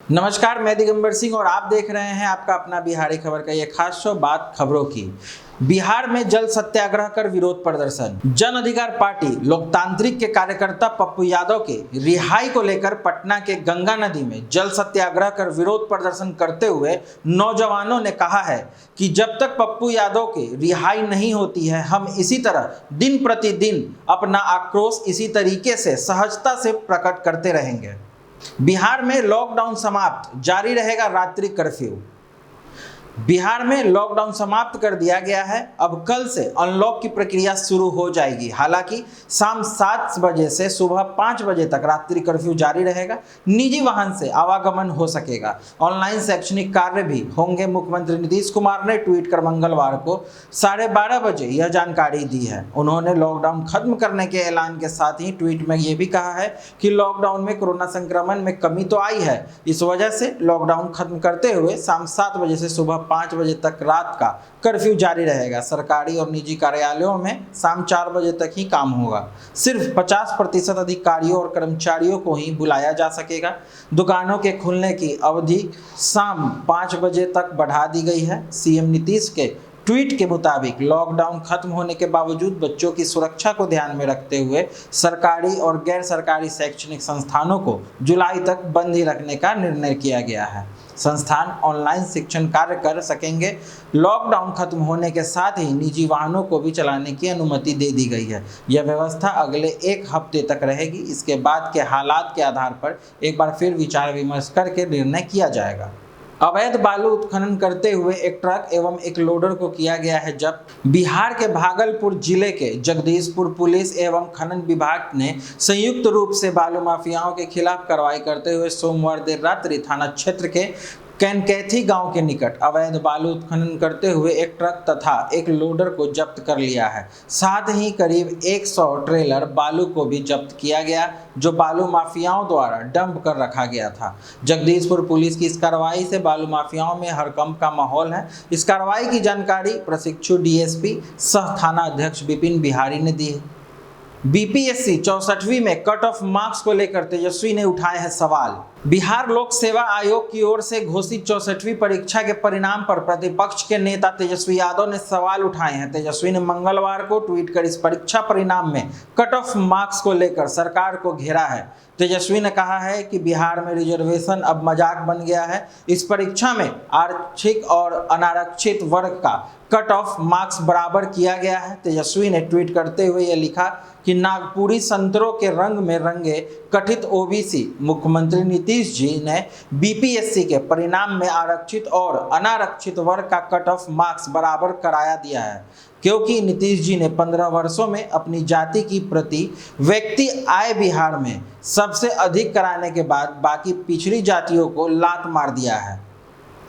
नमस्कार, मैं दिगंबर सिंह और आप देख रहे हैं आपका अपना बिहारी खबर का ये खास शो बात खबरों की। बिहार में जल सत्याग्रह कर विरोध प्रदर्शन। जन अधिकार पार्टी लोकतांत्रिक के कार्यकर्ता पप्पू यादव के रिहाई को लेकर पटना के गंगा नदी में जल सत्याग्रह कर विरोध प्रदर्शन करते हुए नौजवानों ने कहा है कि जब तक पप्पू यादव के रिहाई नहीं होती है, हम इसी तरह दिन प्रतिदिन अपना आक्रोश इसी तरीके से सहजता से प्रकट करते रहेंगे। बिहार में लॉकडाउन समाप्त, जारी रहेगा रात्रि कर्फ्यू। बिहार में लॉकडाउन समाप्त कर दिया गया है। अब कल से अनलॉक की प्रक्रिया शुरू हो जाएगी। हालांकि शाम 7 बजे से सुबह 5 बजे तक रात्रि कर्फ्यू जारी रहेगा। निजी वाहन से आवागमन हो सकेगा। ऑनलाइन शैक्षणिक कार्य भी होंगे। मुख्यमंत्री नीतीश कुमार ने ट्वीट कर मंगलवार को 12:30 बजे यह जानकारी दी है। उन्होंने लॉकडाउन खत्म करने के ऐलान के साथ ही ट्वीट में यह भी कहा है कि लॉकडाउन में कोरोना संक्रमण में कमी तो आई है, इस वजह से लॉकडाउन खत्म करते हुए शाम 7 बजे से सुबह 5 बजे तक रात का कर्फ्यू जारी रहेगा। सरकारी और निजी कार्यालयों में शाम 4 बजे तक ही काम होगा। सिर्फ 50% अधिकारियों और कर्मचारियों को ही बुलाया जा सकेगा। दुकानों के खुलने की अवधि शाम 5 बजे तक बढ़ा दी गई है। सीएम नीतीश के ट्वीट के मुताबिक लॉकडाउन खत्म होने के बावजूद बच्चों की सुरक्षा को ध्यान में रखते हुए सरकारी और गैर सरकारी शैक्षणिक संस्थानों को जुलाई तक बंद ही रखने का निर्णय किया गया है। संस्थान ऑनलाइन शिक्षण कार्य कर सकेंगे। लॉकडाउन खत्म होने के साथ ही निजी वाहनों को भी चलाने की अनुमति दे दी गई है। यह व्यवस्था अगले 1 हफ्ते तक रहेगी। इसके बाद के हालात के आधार पर एक बार फिर विचार विमर्श करके निर्णय किया जाएगा। अवैध बालू उत्खनन करते हुए एक ट्रक एवं एक लोडर को किया गया है जब्त। बिहार के भागलपुर जिले के जगदीशपुर पुलिस एवं खनन विभाग ने संयुक्त रूप से बालू माफियाओं के खिलाफ कार्रवाई करते हुए सोमवार देर रात्रि थाना क्षेत्र के कैनकैथी गांव के निकट अवैध बालू उत्खनन करते हुए एक ट्रक तथा एक लोडर को जब्त कर लिया है। साथ ही करीब 100 ट्रेलर बालू को भी जब्त किया गया, जो बालू माफियाओं द्वारा डंप कर रखा गया था। जगदीशपुर पुलिस की इस कार्रवाई से बालू माफियाओं में हड़कंप का माहौल है। इस कार्रवाई की जानकारी प्रशिक्षु डीएसपी सह थाना अध्यक्ष विपिन बिहारी ने दी है। बीपीएससी 64वीं में कट ऑफ मार्क्स को लेकर तेजस्वी ने उठाए हैं सवाल। बिहार लोक सेवा आयोग की ओर से घोषित 64वीं परीक्षा के परिणाम पर प्रतिपक्ष के नेता तेजस्वी यादव ने सवाल उठाए हैं। तेजस्वी ने मंगलवार को ट्वीट कर इस परीक्षा परिणाम में कट ऑफ मार्क्स को लेकर सरकार को घेरा है। तेजस्वी ने कहा है कि बिहार में रिजर्वेशन अब मजाक बन गया है। इस परीक्षा में आरक्षित और अनारक्षित वर्ग का कट ऑफ मार्क्स बराबर किया गया है। तेजस्वी ने ट्वीट करते हुए यह लिखा कि नागपुरी संतरों के रंग में रंगे कथित ओबीसी मुख्यमंत्री नीतीश जी ने बीपीएससी के परिणाम में आरक्षित और अनारक्षित वर्ग का कट ऑफ मार्क्स बराबर कराया दिया है, क्योंकि नीतीश जी ने 15 वर्षों में अपनी जाति की प्रति व्यक्ति आय बिहार में सबसे अधिक कराने के बाद बाकी पिछड़ी जातियों को लात मार दिया है।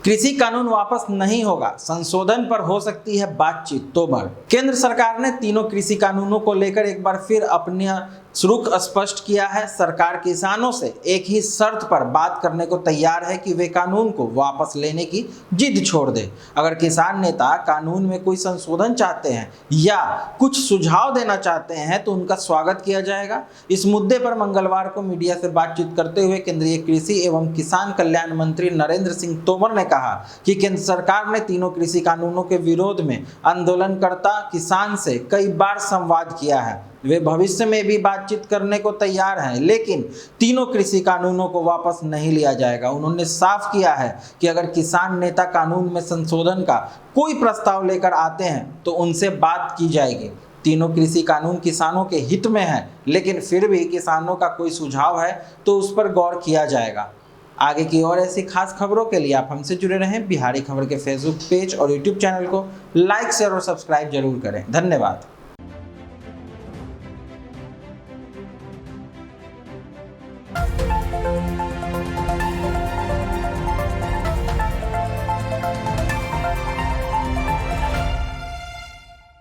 कृषि कानून वापस नहीं होगा, संशोधन पर हो सकती है बातचीत, तोमर। केंद्र सरकार ने तीनों कृषि कानूनों को लेकर एक बार फिर अपना रुख स्पष्ट किया है। सरकार किसानों से एक ही शर्त पर बात करने को तैयार है कि वे कानून को वापस लेने की जिद छोड़ दें। अगर किसान नेता कानून में कोई संशोधन चाहते हैं या कुछ सुझाव देना चाहते हैं तो उनका स्वागत किया जाएगा। इस मुद्दे पर मंगलवार को मीडिया से बातचीत करते हुए केंद्रीय कृषि एवं किसान कल्याण मंत्री नरेंद्र सिंह तोमर ने कहा कि केंद्र सरकार ने तीनों कृषि कानूनों के विरोध में आंदोलनकर्ता किसान से कई बार संवाद किया है। वे भविष्य में भी बातचीत करने को तैयार हैं, लेकिन तीनों कृषि कानूनों को वापस नहीं लिया जाएगा। उन्होंने साफ किया है कि अगर किसान नेता कानून में संशोधन का कोई प्रस्ताव लेकर आते हैं तो उनसे बात की जाएगी। तीनों कृषि कानून किसानों के हित में है, लेकिन फिर भी किसानों का कोई सुझाव है तो उस पर गौर किया जाएगा। आगे की और ऐसी खास खबरों के लिए आप हमसे जुड़े रहें। बिहारी खबर के फेसबुक पेज और यूट्यूब चैनल को लाइक, शेयर और सब्सक्राइब जरूर करें। धन्यवाद।